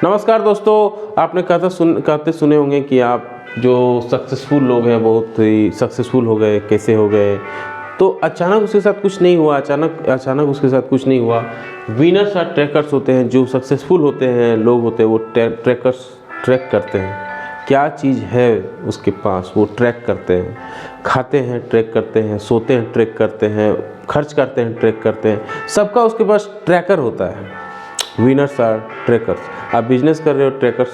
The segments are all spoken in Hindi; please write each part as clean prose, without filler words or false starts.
नमस्कार दोस्तों, आपने कहते सुने होंगे कि आप जो सक्सेसफुल लोग हैं बहुत ही सक्सेसफुल हो गए, कैसे हो गए। तो अचानक उसके साथ कुछ नहीं हुआ, अचानक उसके साथ कुछ नहीं हुआ। विनर्स और ट्रैकर्स होते हैं, जो सक्सेसफुल होते हैं लोग होते हैं, वो ट्रैकर्स ट्रैक करते हैं क्या चीज़ है उसके पास, वो ट्रैक करते हैं। खाते हैं ट्रैक करते हैं, सोते हैं ट्रैक करते हैं, खर्च करते हैं ट्रैक करते हैं। सबका उसके पास ट्रैकर होता है। Winners are trackers. आप बिजनेस कर रहे हो, ट्रैकर्स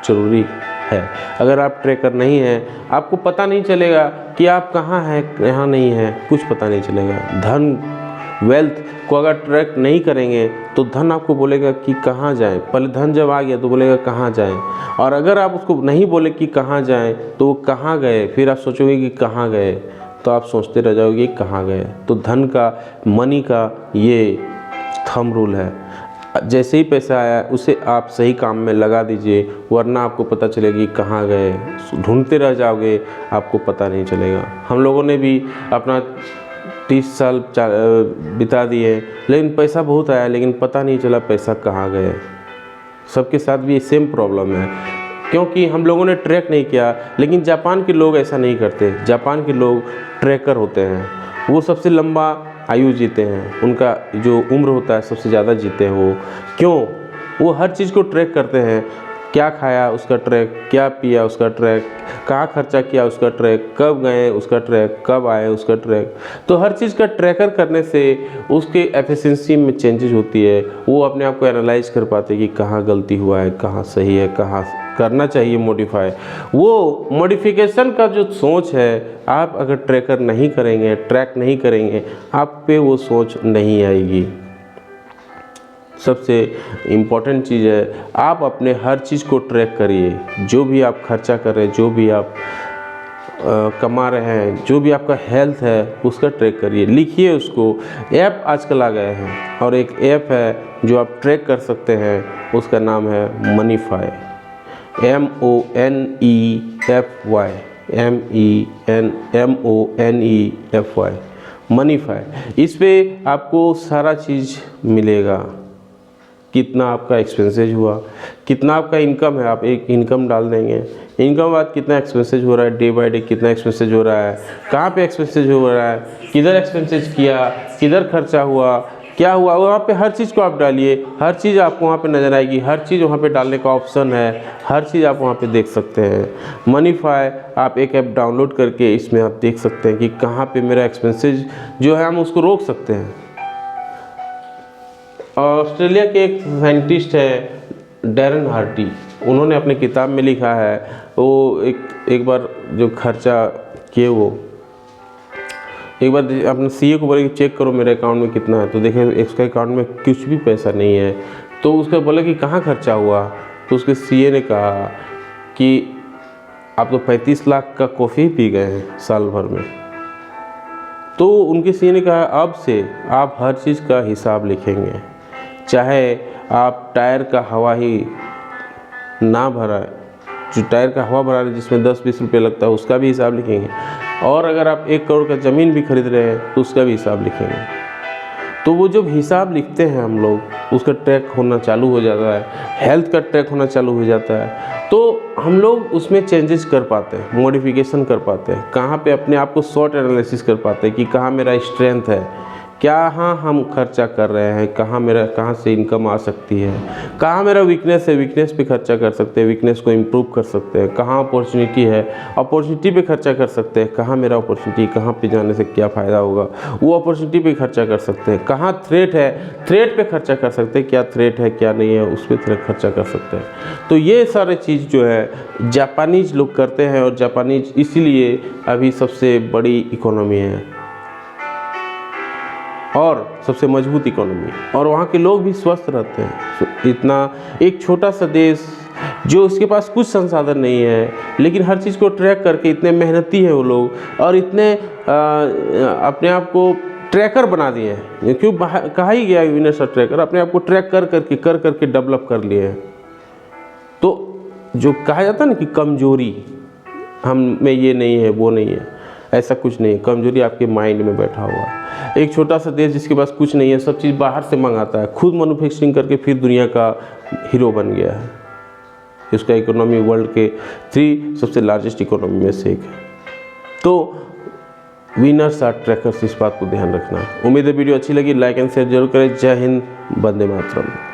जरूरी है। अगर आप ट्रैकर नहीं हैं, आपको पता नहीं चलेगा कि आप कहाँ हैं कहाँ नहीं हैं, कुछ पता नहीं चलेगा। धन वेल्थ को अगर ट्रैक नहीं करेंगे तो धन आपको बोलेगा कि कहाँ जाएं। पहले धन जब आ गया तो बोलेगा कहाँ जाएं, और अगर आप उसको नहीं बोले कि कहाँ जाएं तो वो कहाँ गए, फिर आप सोचोगे कि कहाँ गए, तो आप सोचते रह जाओगे कहाँ गए। तो धन का, मनी का ये थंब रूल है। जैसे ही पैसा आया उसे आप सही काम में लगा दीजिए, वरना आपको पता चलेगा कि कहाँ गए। ढूंढते रह जाओगे, आपको पता नहीं चलेगा। हम लोगों ने भी अपना 30 साल बिता दिए, लेकिन पैसा बहुत आया, लेकिन पता नहीं चला पैसा कहाँ गए। सबके साथ भी सेम प्रॉब्लम है, क्योंकि हम लोगों ने ट्रैक नहीं किया। लेकिन जापान के लोग ऐसा नहीं करते। जापान के लोग ट्रैकर होते हैं, वो सबसे लंबा आयु जीते हैं। उनका जो उम्र होता है सबसे ज़्यादा जीते हैं वो। क्यों? वो हर चीज़ को ट्रैक करते हैं। क्या खाया उसका ट्रैक, क्या पिया उसका ट्रैक, कहाँ खर्चा किया उसका ट्रैक, कब गए उसका ट्रैक, कब आए उसका ट्रैक। तो हर चीज़ का ट्रैकर करने से उसके एफिशिएंसी में चेंजेस होती है। वो अपने आप को एनालाइज कर पाते कि कहाँ गलती हुआ है, कहाँ सही है, कहाँ करना चाहिए मॉडिफाई। वो मॉडिफिकेशन का जो सोच है, आप अगर ट्रैकर नहीं करेंगे, ट्रैक नहीं करेंगे, आप पे वो सोच नहीं आएगी। सबसे इम्पॉर्टेंट चीज़ है, आप अपने हर चीज़ को ट्रैक करिए। जो भी आप खर्चा कर रहे हैं, जो भी आप कमा रहे हैं, जो भी आपका हेल्थ है, उसका ट्रैक करिए, लिखिए उसको। ऐप आजकल आ गए हैं, और एक ऐप है जो आप ट्रैक कर सकते हैं, उसका नाम है मनीफाई। MONEFY मनीफाई। इस पे आपको सारा चीज़ मिलेगा। कितना आपका एक्सपेंसेज हुआ, कितना आपका इनकम है, आप एक इनकम डाल देंगे। इनकम बाद कितना एक्सपेंसेज हो रहा है, डे बाय डे कितना एक्सपेंसेज हो रहा है, कहाँ पे एक्सपेंसेज हो रहा है, किधर एक्सपेंसेज किया, किधर खर्चा हुआ, क्या हुआ, वहाँ पे हर चीज़ को आप डालिए। हर चीज़ आपको वहाँ पे नज़र आएगी। हर चीज़ वहाँ पे डालने का ऑप्शन है। हर चीज़ आप वहाँ पे देख सकते हैं। मनीफाई आप एक ऐप डाउनलोड करके इसमें आप देख सकते हैं कि कहाँ पे मेरा एक्सपेंसेज जो है, हम उसको रोक सकते हैं। ऑस्ट्रेलिया के एक साइंटिस्ट है डैरन हार्टी, उन्होंने अपने किताब में लिखा है, वो एक बार जो खर्चा किए, वो एक बार अपने सीए को बोले कि चेक करो मेरे अकाउंट में कितना है। तो देखे इसके अकाउंट में कुछ भी पैसा नहीं है। तो उसका बोला कि कहाँ खर्चा हुआ। तो उसके सीए ने कहा कि आप तो 35 लाख का कॉफ़ी पी गए हैं साल भर में। तो उनके सीए ने कहा अब से आप हर चीज़ का हिसाब लिखेंगे, चाहे आप टायर का हवा ही ना भरा, जो टायर का हवा भरा है जिसमें 10-20 रुपये लगता है, उसका भी हिसाब लिखेंगे। और अगर आप 1 करोड़ का ज़मीन भी खरीद रहे हैं तो उसका भी हिसाब लिखेंगे। तो वो जब हिसाब लिखते हैं हम लोग, उसका ट्रैक होना चालू हो जाता है, हेल्थ का ट्रैक होना चालू हो जाता है। तो हम लोग उसमें चेंजेस कर पाते हैं, मॉडिफिकेशन कर पाते हैं, कहाँ पे अपने आप को शॉर्ट एनालिसिस कर पाते हैं कि कहाँ मेरा स्ट्रेंथ है, कहाँ हम खर्चा कर रहे हैं, कहाँ से इनकम आ सकती है, कहाँ मेरा वीकनेस है, वीकनेस पे खर्चा कर सकते हैं, वीकनेस को इम्प्रूव कर सकते हैं, कहाँ अपॉर्चुनिटी है, अपॉर्चुनिटी पे खर्चा कर सकते हैं, कहाँ मेरा अपॉर्चुनिटी, कहाँ पे जाने से क्या फ़ायदा होगा, वो अपॉर्चुनिटी पे खर्चा कर सकते हैं, कहाँ थ्रेट है, थ्रेट पे खर्चा कर सकते हैं, क्या थ्रेट है क्या नहीं है, उस पर खर्चा कर सकते हैं। तो ये सारे चीज़ जो है जापानीज लोग करते हैं, और जापानीज इसीलिए अभी सबसे बड़ी इकोनॉमी है और सबसे मजबूत इकोनॉमी, और वहाँ के लोग भी स्वस्थ रहते हैं। इतना एक छोटा सा देश जो उसके पास कुछ संसाधन नहीं है, लेकिन हर चीज़ को ट्रैक करके इतने मेहनती है वो लोग, और इतने अपने आप को ट्रैकर बना दिए हैं। क्यों कहा ही गया विनर्स ट्रैकर, अपने आप को ट्रैक कर करके डेवलप कर लिए हैं। तो जो कहा जाता है ना कि कमजोरी हम में ये नहीं है, वो नहीं है, ऐसा कुछ नहीं है। कमजोरी आपके माइंड में बैठा हुआ है। एक छोटा सा देश जिसके पास कुछ नहीं है, सब चीज़ बाहर से मंगाता है, खुद मैन्युफैक्चरिंग करके फिर दुनिया का हीरो बन गया है। उसका इकोनॉमी वर्ल्ड के 3 सबसे लार्जेस्ट इकोनॉमी में से एक है। तो विनर्स आर ट्रैकर्स, इस बात को ध्यान रखना। उम्मीद है वीडियो अच्छी लगी, लाइक एंड शेयर जरूर करें। जय हिंद, वंदे मातरम।